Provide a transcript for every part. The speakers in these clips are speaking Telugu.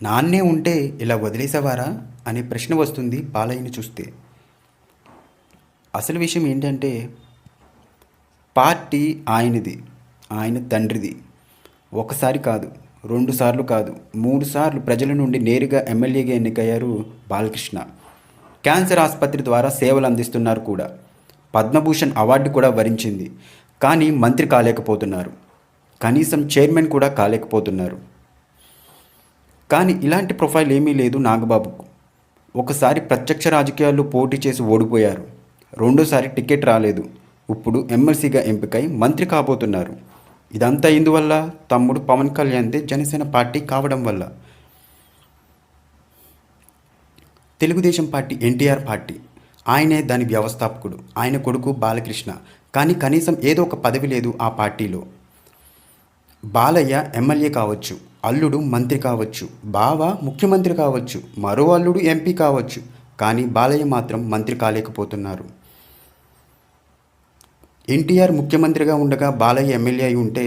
నాన్నే ఉంటే ఇలా వదిలేసేవారా అనే ప్రశ్న వస్తుంది బాలయ్యని చూస్తే. అసలు విషయం ఏంటంటే పార్టీ ఆయనది, ఆయన తండ్రిది. ఒకసారి కాదు, 2 సార్లు కాదు, 3 సార్లు ప్రజల నుండి నేరుగా ఎమ్మెల్యేగా ఎన్నికయ్యారు బాలకృష్ణ. క్యాన్సర్ ఆసుపత్రి ద్వారా సేవలు అందిస్తున్నారు కూడా. పద్మభూషణ్ అవార్డు కూడా వరించింది. కానీ మంత్రి కాలేకపోతున్నారు. కనీసం చైర్మన్ కూడా కాలేకపోతున్నారు. కానీ ఇలాంటి ప్రొఫైల్ ఏమీ లేదు నాగబాబుకు. ఒకసారి ప్రత్యక్ష రాజకీయాల్లో పోటీ చేసి ఓడిపోయారు. రెండోసారి టికెట్ రాలేదు. ఇప్పుడు ఎమ్మెల్సీగా ఎంపికై మంత్రి కాబోతున్నారు. ఇదంతా ఇందువల్ల తమ్ముడు పవన్ కళ్యాణ్దే జనసేన పార్టీ కావడం వల్ల. Telugu Desam party NTR party. ఆయనే దాని వ్యవస్థాపకుడు. ఆయన కొడుకు బాలకృష్ణ. కానీ కనీసం ఏదో ఒక పదవి లేదు ఆ పార్టీలో. బాలయ్య ఎమ్మెల్యే కావచ్చు, అల్లుడు మంత్రి కావచ్చు, బావ ముఖ్యమంత్రి కావచ్చు, మరో అల్లుడు ఎంపీ కావచ్చు. కానీ బాలయ్య మాత్రం మంత్రి కాలేకపోతున్నారు. ఎన్టీఆర్ ముఖ్యమంత్రిగా ఉండగా బాలయ్య ఎమ్మెల్యే అయి ఉంటే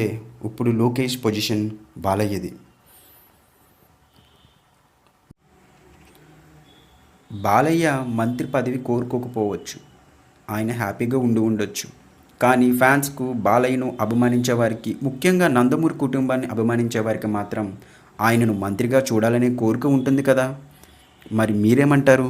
ఇప్పుడు లోకేష్ పొజిషన్ బాలయ్యది. బాలయ్య మంత్రి పదవి కోరుకోకపోవచ్చు, ఆయన హ్యాపీగా ఉండొచ్చు. కానీ ఫ్యాన్స్కు బాలయ్యను అభిమానించే వారికి, ముఖ్యంగా నందమూరి కుటుంబాన్ని అభిమానించే వారికి మాత్రం ఆయనను మంత్రిగా చూడాలనే కోరిక ఉంటుంది కదా. మరి మీరేమంటారు?